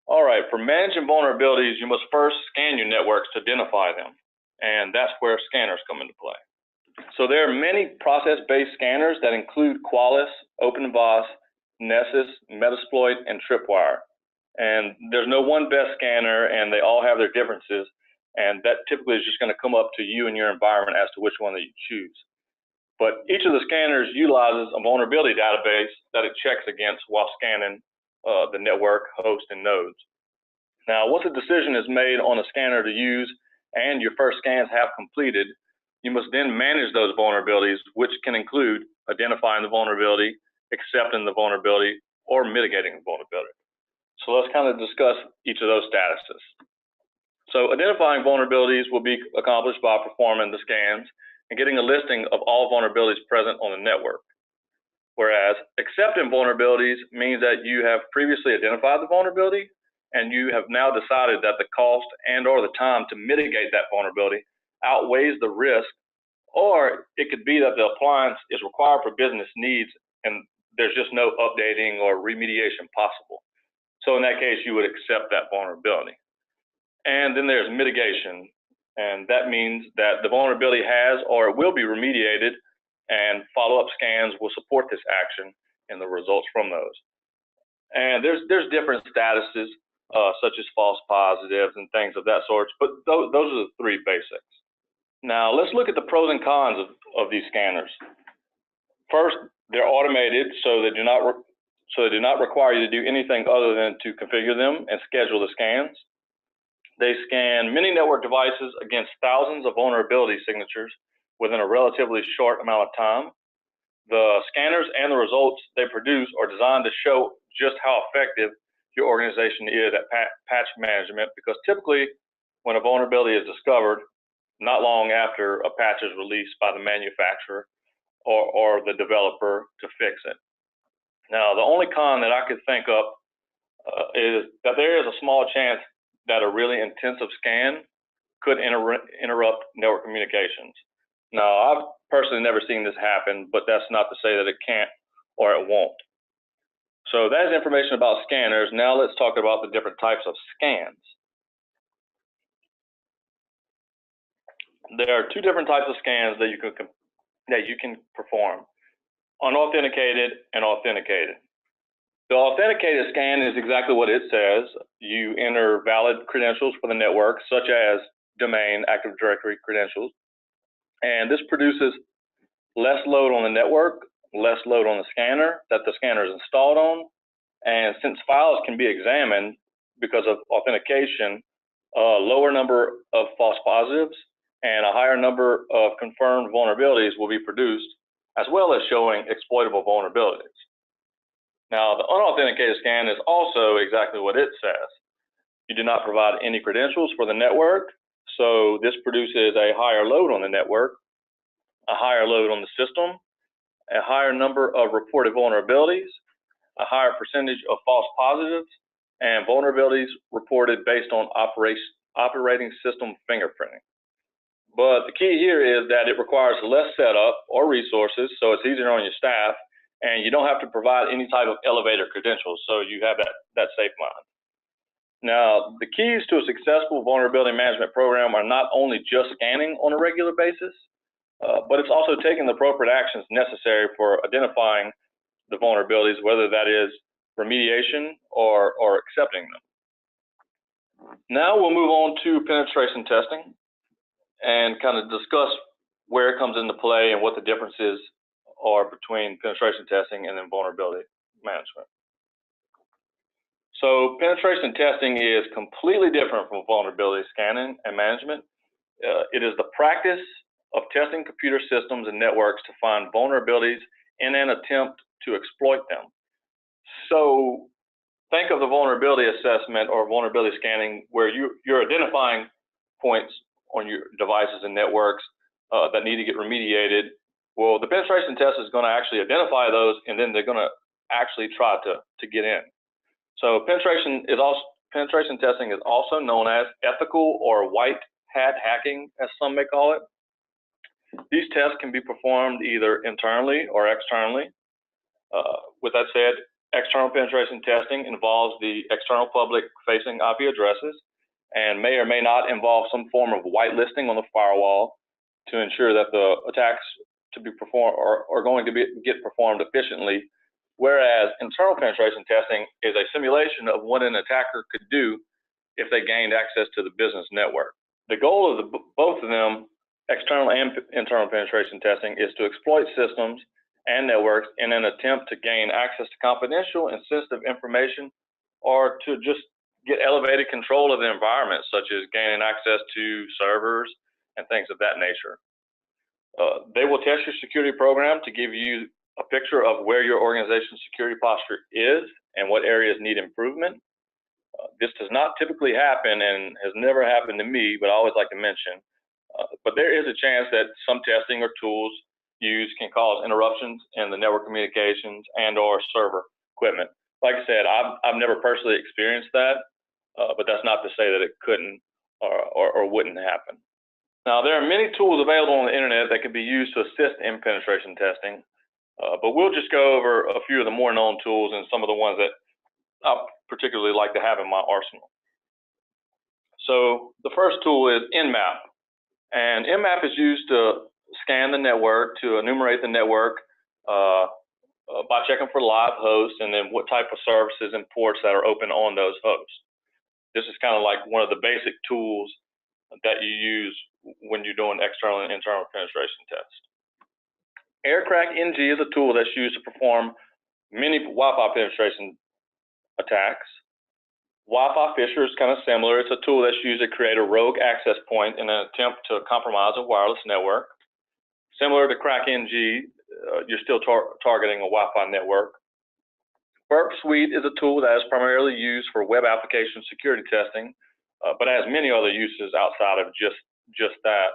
All right, for managing vulnerabilities, you must first scan your networks to identify them, and that's where scanners come into play. So there are many process-based scanners that include Qualys, OpenVAS, Nessus, Metasploit, and Tripwire. And there's no one best scanner, and they all have their differences, and that typically is just going to come up to you and your environment as to which one that you choose. But each of the scanners utilizes a vulnerability database that it checks against while scanning the network, host, and nodes. Now, once a decision is made on a scanner to use and your first scans have completed, you must then manage those vulnerabilities, which can include identifying the vulnerability, accepting the vulnerability, or mitigating the vulnerability. So let's kind of discuss each of those statuses. So identifying vulnerabilities will be accomplished by performing the scans and getting a listing of all vulnerabilities present on the network. Whereas accepting vulnerabilities means that you have previously identified the vulnerability and you have now decided that the cost and or the time to mitigate that vulnerability outweighs the risk, or it could be that the appliance is required for business needs and there's just no updating or remediation possible. So in that case, you would accept that vulnerability. And then there's mitigation, and that means that the vulnerability has or it will be remediated, and follow-up scans will support this action and the results from those. And there's different statuses, such as false positives and things of that sort, but those are the three basics. Now, let's look at the pros and cons of these scanners. First, they're automated, so they do not require you to do anything other than to configure them and schedule the scans. They scan many network devices against thousands of vulnerability signatures within a relatively short amount of time. The scanners and the results they produce are designed to show just how effective your organization is at patch management, because typically when a vulnerability is discovered, not long after a patch is released by the manufacturer or the developer to fix it. Now, the only con that I could think of is that there is a small chance that a really intensive scan could interrupt network communications. Now, I've personally never seen this happen, but that's not to say that it can't or it won't. So that is information about scanners. Now let's talk about the different types of scans. There are two different types of scans that you can perform: unauthenticated and authenticated. The authenticated scan is exactly what it says. You enter valid credentials for the network, such as domain, Active Directory credentials, and this produces less load on the network, less load on the scanner that the scanner is installed on, and since files can be examined because of authentication, a lower number of false positives and a higher number of confirmed vulnerabilities will be produced, as well as showing exploitable vulnerabilities. Now, the unauthenticated scan is also exactly what it says. You do not provide any credentials for the network, so this produces a higher load on the network, a higher load on the system, a higher number of reported vulnerabilities, a higher percentage of false positives, and vulnerabilities reported based on operating system fingerprinting. But the key here is that it requires less setup or resources, so it's easier on your staff, and you don't have to provide any type of elevator credentials, so you have that safe mind. Now, the keys to a successful vulnerability management program are not only just scanning on a regular basis, but it's also taking the appropriate actions necessary for identifying the vulnerabilities, whether that is remediation or accepting them. Now we'll move on to penetration testing and kind of discuss where it comes into play and what the differences are between penetration testing and then vulnerability management. So penetration testing is completely different from vulnerability scanning and management. It is the practice of testing computer systems and networks to find vulnerabilities in an attempt to exploit them. So think of the vulnerability assessment or vulnerability scanning where you're identifying points on your devices and networks that need to get remediated. Well, the penetration test is going to actually identify those, and then they're going to actually try to get in. So penetration testing is also known as ethical or white hat hacking, as some may call it. These tests can be performed either internally or externally. With that said, external penetration testing involves the external public-facing IP addresses and may or may not involve some form of whitelisting on the firewall to ensure that the attacks to be performed are going to get performed efficiently, whereas internal penetration testing is a simulation of what an attacker could do if they gained access to the business network. The goal of both of them, external and internal penetration testing, is to exploit systems and networks in an attempt to gain access to confidential and sensitive information, or to just get elevated control of the environment, such as gaining access to servers and things of that nature. They will test your security program to give you a picture of where your organization's security posture is and what areas need improvement. This does not typically happen and has never happened to me, but I always like to mention. But there is a chance that some testing or tools used can cause interruptions in the network communications and/or server equipment. Like I said, I've never personally experienced that, but that's not to say that it couldn't or wouldn't happen. Now, there are many tools available on the internet that can be used to assist in penetration testing, but we'll just go over a few of the more known tools and some of the ones that I particularly like to have in my arsenal. So the first tool is Nmap, and Nmap is used to scan the network, to enumerate the network by checking for live hosts and then what type of services and ports that are open on those hosts. This is kind of like one of the basic tools that you use when you're doing external and internal penetration tests. AirCrack-NG is a tool that's used to perform many Wi-Fi penetration attacks. Wi-Fi Fisher is kind of similar. It's a tool that's used to create a rogue access point in an attempt to compromise a wireless network. Similar to Crack-NG, you're still targeting a Wi-Fi network. Burp Suite is a tool that is primarily used for web application security testing, but has many other uses outside of just that.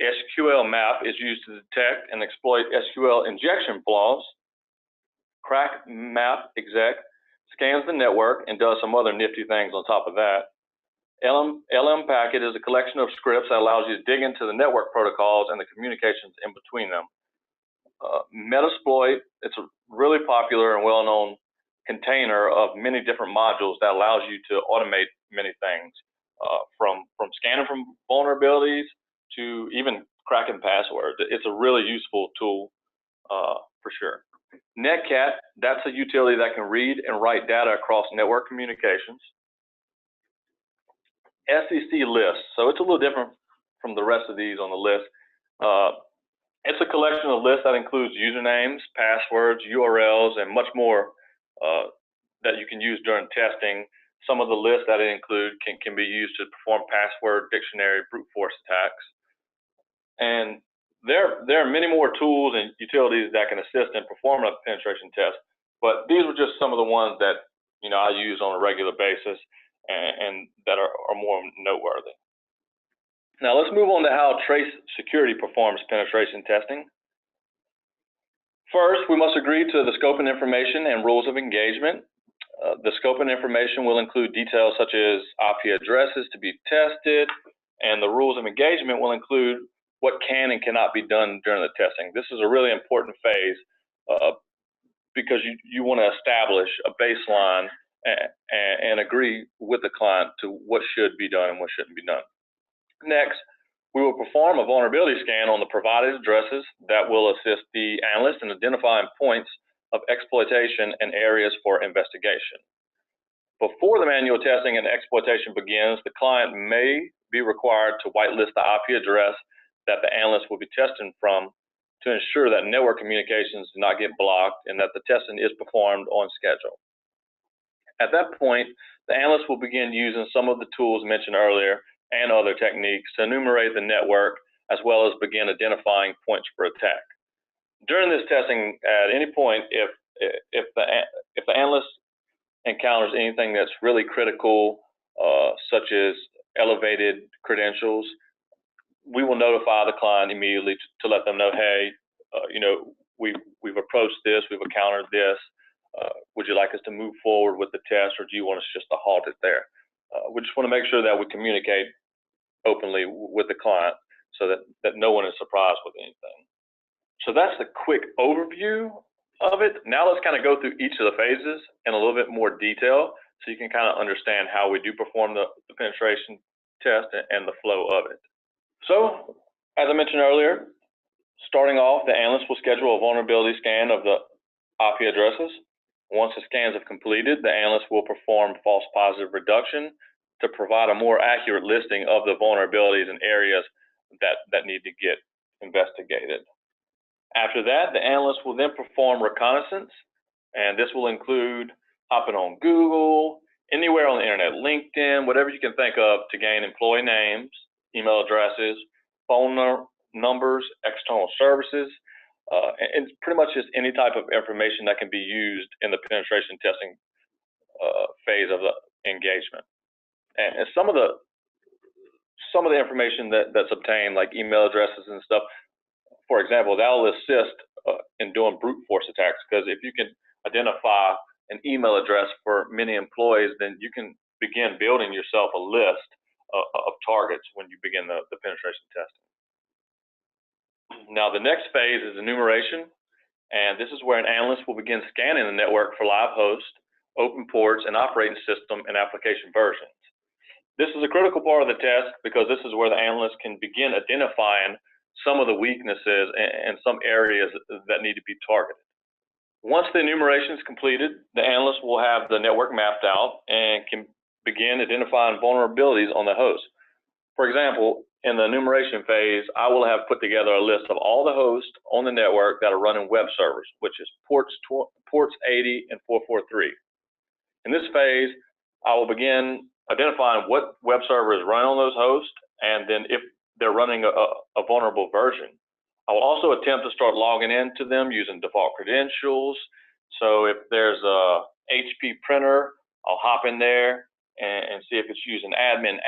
SQL Map is used to detect and exploit SQL injection flaws. Crack Map Exec scans the network and does some other nifty things on top of that. LM Packet is a collection of scripts that allows you to dig into the network protocols and the communications in between them. Metasploit, it's a really popular and well-known container of many different modules that allows you to automate many things, from scanning from vulnerabilities to even cracking passwords. It's a really useful tool for sure. Netcat, that's a utility that can read and write data across network communications. SEC List, so it's a little different from the rest of these on the list. It's a collection of lists that includes usernames, passwords, URLs, and much more that you can use during testing. Some of the lists that it includes can be used to perform password dictionary brute force attacks. And there are many more tools and utilities that can assist in performing a penetration test, but these were just some of the ones that I use on a regular basis and that are more noteworthy. Now let's move on to how TraceSecurity performs penetration testing. First, we must agree to the scope and information and rules of engagement. The scope and information will include details such as IP addresses to be tested, and the rules of engagement will include what can and cannot be done during the testing. This is a really important phase because you want to establish a baseline and agree with the client to what should be done and what shouldn't be done. Next, we will perform a vulnerability scan on the provided addresses that will assist the analyst in identifying points of exploitation and areas for investigation. Before the manual testing and exploitation begins, the client may be required to whitelist the IP address that the analyst will be testing from to ensure that network communications do not get blocked and that the testing is performed on schedule. At that point, the analyst will begin using some of the tools mentioned earlier and other techniques to enumerate the network, as well as begin identifying points for attack. During this testing, at any point, if the analyst encounters anything that's really critical, such as elevated credentials, we will notify the client immediately to let them know, hey, we've approached this, we've encountered this. Would you like us to move forward with the test, or do you want us just to halt it there? We just want to make sure that we communicate openly with the client so that no one is surprised with anything. So that's the quick overview of it. Now let's kind of go through each of the phases in a little bit more detail so you can kind of understand how we do perform the penetration test and the flow of it. So, as I mentioned earlier, starting off, the analyst will schedule a vulnerability scan of the IP addresses. Once the scans have completed, the analyst will perform false positive reduction to provide a more accurate listing of the vulnerabilities and areas that need to get investigated. After that, the analyst will then perform reconnaissance, and this will include hopping on Google, anywhere on the internet, LinkedIn, whatever you can think of to gain employee names, email addresses, phone numbers, external services, and pretty much just any type of information that can be used in the penetration testing phase of the engagement. And some of the information that's obtained, like email addresses and stuff, for example, that will assist in doing brute force attacks, because if you can identify an email address for many employees, then you can begin building yourself a list of targets when you begin the penetration testing. Now, the next phase is enumeration, and this is where an analyst will begin scanning the network for live hosts, open ports, and operating system and application versions. This is a critical part of the test because this is where the analyst can begin identifying some of the weaknesses and some areas that need to be targeted. Once the enumeration is completed, the analyst will have the network mapped out and can begin identifying vulnerabilities on the host. For example, in the enumeration phase, I will have put together a list of all the hosts on the network that are running web servers, which is ports 80 and 443. In this phase, I will begin identifying what web server is running on those hosts, and then if they're running a vulnerable version. I will also attempt to start logging into them using default credentials. So if there's a HP printer, I'll hop in there and see if it's using admin.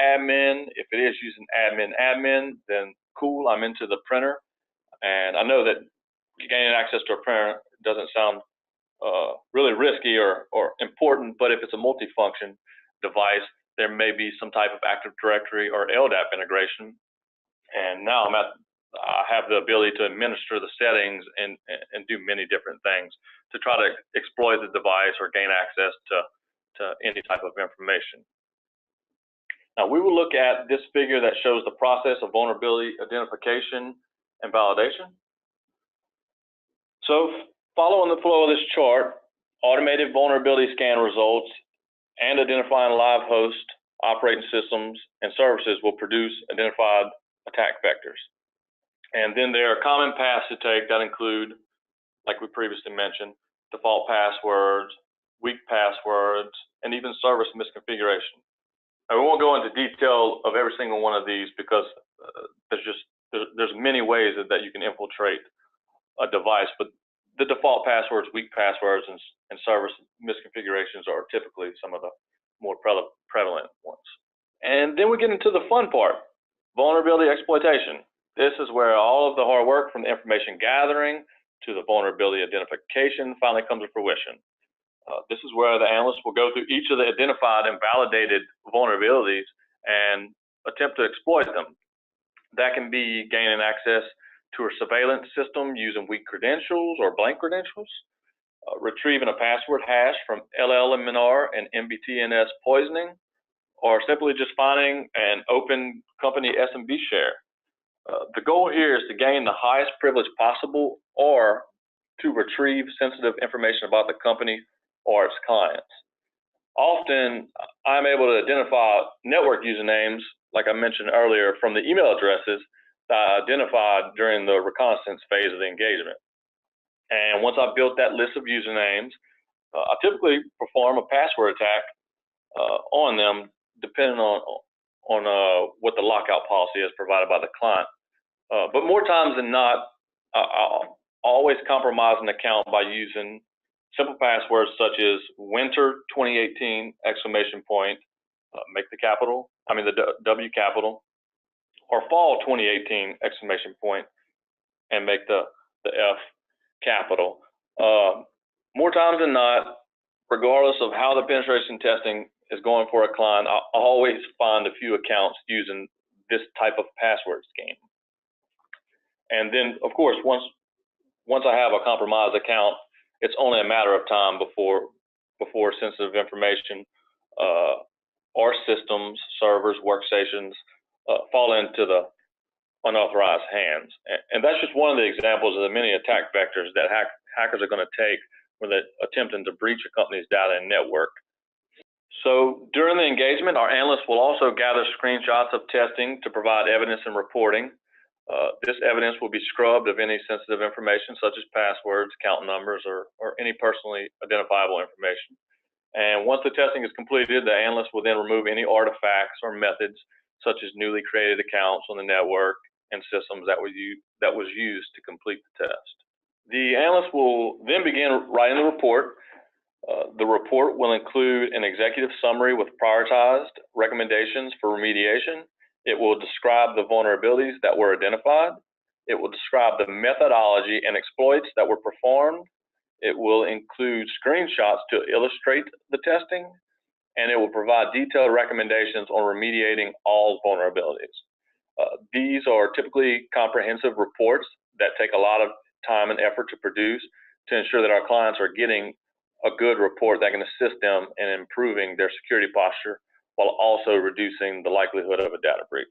If it is using admin, then cool, I'm into the printer. And I know that gaining access to a printer doesn't sound really risky or important, but if it's a multifunction device, there may be some type of Active Directory or LDAP integration. And now I have the ability to administer the settings and do many different things to try to exploit the device or gain access to any type of information. Now, we will look at this figure that shows the process of vulnerability identification and validation. So, following the flow of this chart, automated vulnerability scan results and identifying live host, operating systems, and services will produce identified attack vectors. And then there are common paths to take that include, like we previously mentioned, default passwords, weak passwords, and even service misconfiguration. And we won't go into detail of every single one of these because there's many ways that you can infiltrate a device, but the default passwords, weak passwords, and service misconfigurations are typically some of the more prevalent ones. And then we get into the fun part, vulnerability exploitation. This is where all of the hard work from the information gathering to the vulnerability identification finally comes to fruition. This is where the analyst will go through each of the identified and validated vulnerabilities and attempt to exploit them. That can be gaining access to a surveillance system using weak credentials or blank credentials, retrieving a password hash from LLMNR and MBTNS poisoning, or simply just finding an open company SMB share. The goal here is to gain the highest privilege possible or to retrieve sensitive information about the company or its clients. Often, I'm able to identify network usernames, like I mentioned earlier, from the email addresses that I identified during the reconnaissance phase of the engagement. And once I've built that list of usernames, I typically perform a password attack on them, depending on what the lockout policy is provided by the client. But more times than not, I'll always compromise an account by using simple passwords such as winter 2018 exclamation point, make the W capital, or fall 2018 exclamation point and make the F capital. More times than not, regardless of how the penetration testing is going for a client, I'll always find a few accounts using this type of password scheme. And then, of course, once I have a compromised account, it's only a matter of time before sensitive information or systems, servers, workstations fall into the unauthorized hands. And that's just one of the examples of the many attack vectors that hackers are going to take when they're attempting to breach a company's data and network. So during the engagement, our analysts will also gather screenshots of testing to provide evidence and reporting. This evidence will be scrubbed of any sensitive information such as passwords, account numbers, or any personally identifiable information. And once the testing is completed, the analyst will then remove any artifacts or methods such as newly created accounts on the network and systems that was used to complete the test. The analyst will then begin writing the report. The report will include an executive summary with prioritized recommendations for remediation. It will describe the vulnerabilities that were identified. It will describe the methodology and exploits that were performed. It will include screenshots to illustrate the testing, and it will provide detailed recommendations on remediating all vulnerabilities. These are typically comprehensive reports that take a lot of time and effort to produce to ensure that our clients are getting a good report that can assist them in improving their security posture while also reducing the likelihood of a data breach.